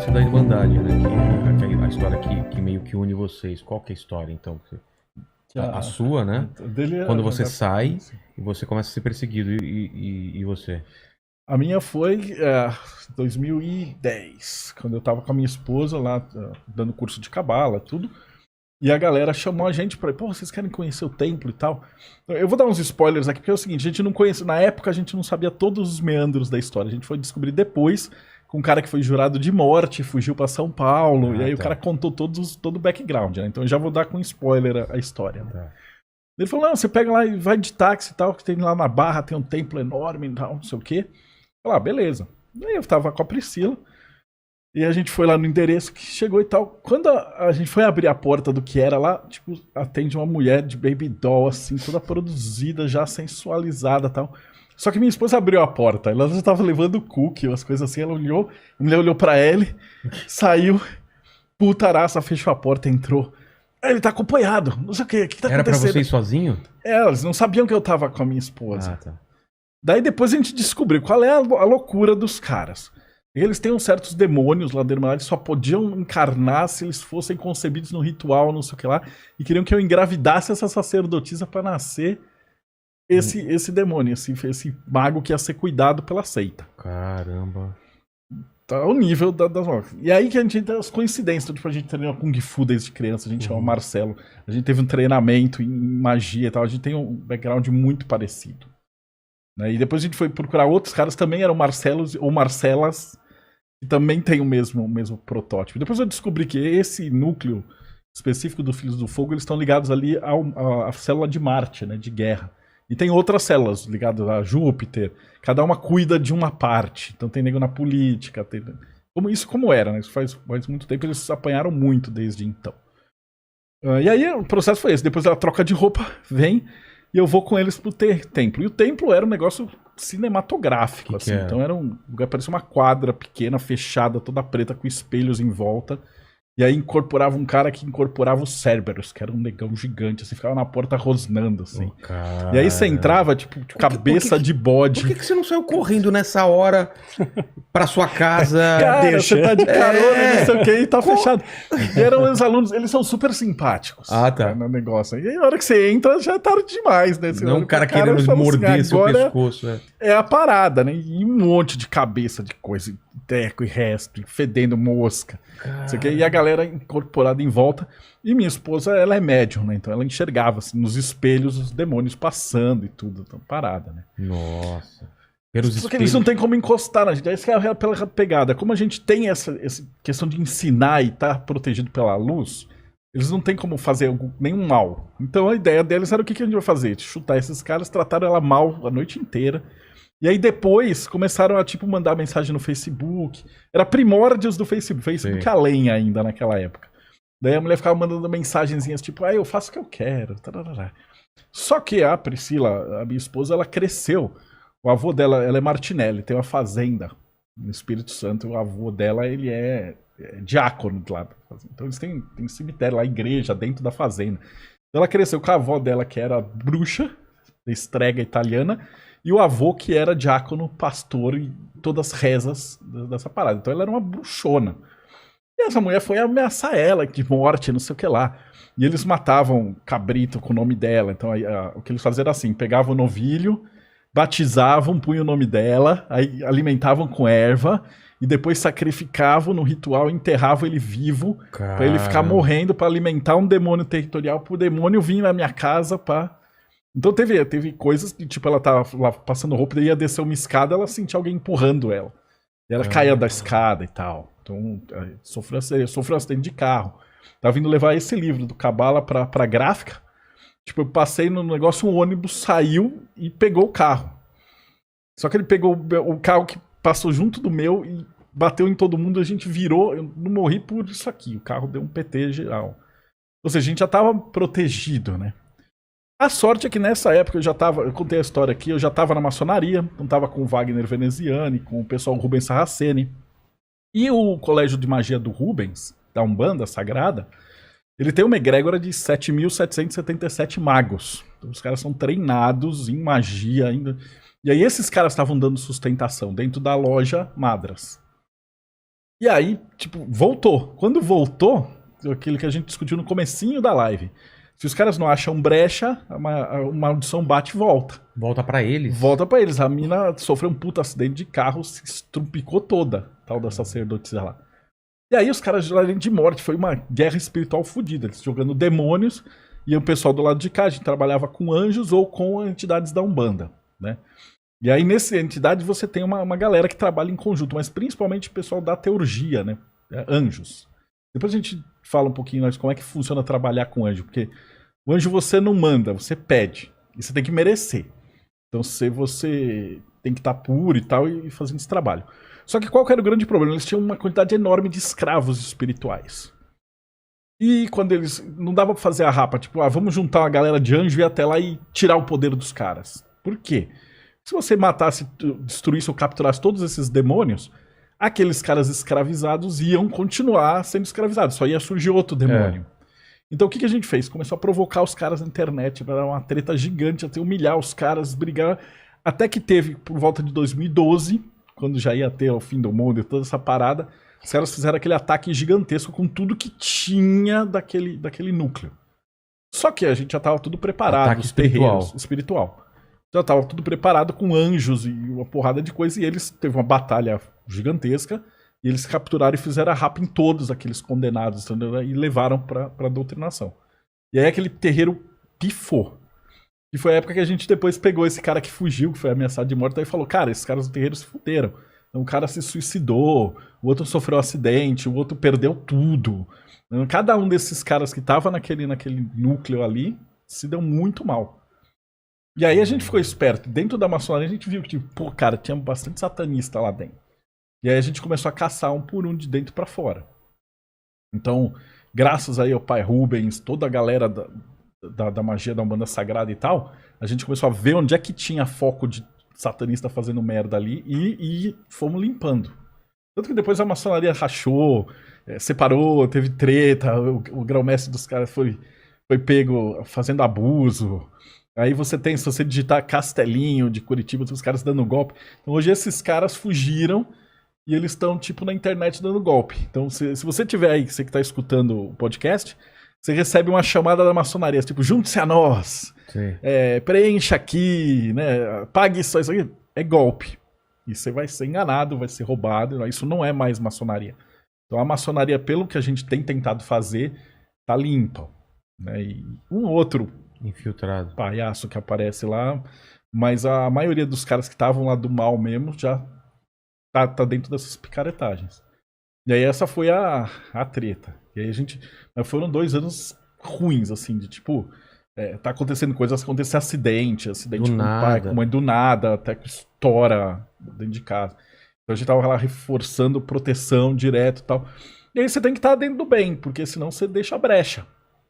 lance da Irmandade, né? A história que meio que une vocês. Qual que é a história, então? A sua, né? Quando você sai e você começa a ser perseguido. E você? A minha foi 2010, quando eu tava com a minha esposa lá, dando curso de cabala, tudo. E a galera chamou a gente pra, pô, vocês querem conhecer o templo e tal? Eu vou dar uns spoilers aqui, porque é o seguinte, a gente não conhecia, na época a gente não sabia todos os meandros da história, a gente foi descobrir depois, com um cara que foi jurado de morte, fugiu pra São Paulo, e aí o cara contou todo o background, né? Então eu já vou dar com spoiler a história. Né? Ele falou, não, você pega lá e vai de táxi e tal, que tem lá na Barra, tem um templo enorme e tal, não sei o quê. Eu falei, beleza. Aí eu tava com a Priscila, e a gente foi lá no endereço que chegou e tal. Quando a gente foi abrir a porta do que era lá, tipo, atende uma mulher de baby doll, assim, toda produzida, já sensualizada e tal. Só que minha esposa abriu a porta, ela já tava levando cookie, umas coisas assim, ela olhou, a mulher olhou pra ele, saiu, putaraça, fechou a porta, entrou. Ele tá acompanhado, não sei o que tá acontecendo? Era pra você ir sozinho? Eles não sabiam que eu tava com a minha esposa. Tá. Daí depois a gente descobriu qual é a loucura dos caras. Eles têm uns certos demônios lá dentro, eles só podiam encarnar se eles fossem concebidos no ritual, não sei o que lá, e queriam que eu engravidasse essa sacerdotisa pra nascer esse demônio, esse mago que ia ser cuidado pela seita. Caramba. Tá o nível das mortes. E aí que a gente tem as coincidências, tipo, a gente treinou Kung Fu desde criança, a gente chama Marcelo, a gente teve um treinamento em magia e tal, a gente tem um background muito parecido. Né? E depois a gente foi procurar outros caras, também eram Marcelos ou Marcelas, que também tem o mesmo protótipo. Depois eu descobri que esse núcleo específico do Filhos do Fogo, eles estão ligados ali à célula de Marte, né, de guerra. E tem outras células ligadas a Júpiter, cada uma cuida de uma parte. Então tem nego na política, como era, né? Isso faz muito tempo, eles apanharam muito desde então. E aí o processo foi esse, depois ela troca de roupa, vem, e eu vou com eles pro templo. E o templo era um negócio cinematográfico, assim. Então era um lugar, parecia uma quadra pequena, fechada, toda preta, com espelhos em volta. E aí incorporava um cara que incorporava os Cerberus, que era um negão gigante, assim, ficava na porta rosnando, assim. E aí você entrava, tipo, cabeça de bode. Por que você não saiu correndo nessa hora pra sua casa? Cara, você tá de carona, não sei o que, e tá fechado. E eram os alunos, eles são super simpáticos. Tá. No negócio. E aí, na hora que você entra, já é tarde demais, né? Você não um cara querendo morder seu pescoço, né? É a parada, né? E um monte de cabeça de coisa, teco e resto, fedendo mosca. E a galera incorporada em volta. E minha esposa, ela é médium, né? Então ela enxergava assim, nos espelhos os demônios passando e tudo. Então, parada, né? Nossa. Só que eles não tem como encostar na gente. Essa é a pegada. Como a gente tem essa questão de ensinar e estar protegido pela luz, eles não tem como fazer nenhum mal. Então a ideia deles era o que a gente vai fazer? Chutar esses caras, trataram ela mal a noite inteira. E aí depois começaram a tipo mandar mensagem no Facebook. Era primórdios do Facebook além ainda naquela época. Daí a mulher ficava mandando mensagenzinhas tipo, eu faço o que eu quero. Tarará. Só que a Priscila, a minha esposa, ela cresceu. O avô dela, ela é Martinelli, tem uma fazenda no Espírito Santo. O avô dela, ele é diácono lá. Então eles têm cemitério lá, igreja dentro da fazenda. Então ela cresceu com a avó dela, que era bruxa, estrega italiana, e o avô que era diácono, pastor e todas as rezas dessa parada. Então ela era uma bruxona. E essa mulher foi ameaçar ela de morte, não sei o que lá. E eles matavam cabrito com o nome dela. Então o que eles faziam era assim, pegavam o novilho, batizavam, punham o nome dela, aí alimentavam com erva, e depois sacrificavam no ritual e enterravam ele vivo, pra ele ficar morrendo, pra alimentar um demônio territorial, pro demônio vir na minha casa pra... Então teve coisas que, tipo, ela tava lá passando roupa, daí ia descer uma escada, ela sentia alguém empurrando ela. E ela caía da escada e tal. Então, sofreu acidente de carro. Tava vindo levar esse livro do Cabala pra gráfica. Tipo, eu passei no negócio, um ônibus saiu e pegou o carro. Só que ele pegou o carro que passou junto do meu e bateu em todo mundo, a gente virou, eu não morri por isso aqui. O carro deu um PT geral. Ou seja, a gente já tava protegido, né? A sorte é que nessa época eu contei a história aqui, eu já tava na maçonaria, então tava com o Wagner Veneziani, com o pessoal Rubens Sarraceni. E o colégio de magia do Rubens, da Umbanda Sagrada, ele tem uma egrégora de 7.777 magos. Então os caras são treinados em magia ainda. E aí esses caras estavam dando sustentação dentro da loja Madras. E aí, tipo, voltou. Quando voltou, aquilo que a gente discutiu no comecinho da live. Se os caras não acham brecha, a maldição bate e volta. Volta pra eles? Volta pra eles. A mina sofreu um puta acidente de carro, se estrupicou toda, tal da sacerdotisa lá. E aí os caras além de morte, foi uma guerra espiritual fodida. Eles jogando demônios, e o pessoal do lado de cá, a gente trabalhava com anjos ou com entidades da Umbanda, né? E aí nessa entidade você tem uma galera que trabalha em conjunto, mas principalmente o pessoal da teurgia, né? Anjos. Depois a gente fala um pouquinho de como é que funciona trabalhar com anjo, porque o anjo você não manda, você pede. E você tem que merecer. Então você tem que estar puro e tal e fazendo esse trabalho. Só que qual que era o grande problema? Eles tinham uma quantidade enorme de escravos espirituais. E quando eles... Não dava pra fazer a rapa, tipo, vamos juntar uma galera de anjo e ir até lá e tirar o poder dos caras. Por quê? Se você matasse, destruísse ou capturasse todos esses demônios, aqueles caras escravizados iam continuar sendo escravizados. Só ia surgir outro demônio. Então o que a gente fez? Começou a provocar os caras na internet, era uma treta gigante, até humilhar os caras, brigar. Até que teve, por volta de 2012, quando já ia ter o fim do mundo e toda essa parada, os caras fizeram aquele ataque gigantesco com tudo que tinha daquele núcleo. Só que a gente já estava tudo preparado, ataque os terreiros, espiritual. Já estava tudo preparado com anjos e uma porrada de coisa, e eles teve uma batalha gigantesca, e eles capturaram e fizeram a rapa em todos aqueles condenados, entendeu? E levaram pra doutrinação. E aí aquele terreiro pifou. E foi a época que a gente depois pegou esse cara que fugiu, que foi ameaçado de morte, e falou, cara, esses caras do terreiro se fuderam. Então o cara se suicidou, o outro sofreu um acidente, o outro perdeu tudo. Então, cada um desses caras que tava naquele núcleo ali se deu muito mal. E aí a gente ficou esperto. Dentro da maçonaria a gente viu que, tipo, pô, cara, tinha bastante satanista lá dentro. E aí a gente começou a caçar um por um de dentro pra fora. Então, graças aí ao pai Rubens, toda a galera da magia da Umbanda Sagrada e tal, a gente começou a ver onde é que tinha foco de satanista fazendo merda ali e fomos limpando. Tanto que depois a maçonaria rachou, separou, teve treta, o grão-mestre dos caras foi pego fazendo abuso. Aí você tem, se você digitar Castelinho de Curitiba, os caras dando golpe. Então hoje esses caras fugiram e eles estão, tipo, na internet dando golpe. Então se você tiver aí, você que está escutando o podcast, você recebe uma chamada da maçonaria, tipo, junte-se a nós, preencha aqui, né, pague isso aqui. É golpe. E você vai ser enganado, vai ser roubado. Isso não é mais maçonaria. Então a maçonaria, pelo que a gente tem tentado fazer, tá limpa. Né? E um outro infiltrado palhaço que aparece lá, mas a maioria dos caras que estavam lá do mal mesmo já tá dentro dessas picaretagens. E aí essa foi a treta. E aí foram 2 anos ruins, assim, de tipo, tá acontecendo coisas, acontece acidente com o pai, com a mãe do nada, até que estoura dentro de casa. Então a gente tava lá reforçando proteção direto e tal. E aí você tem que estar dentro do bem, porque senão você deixa a brecha.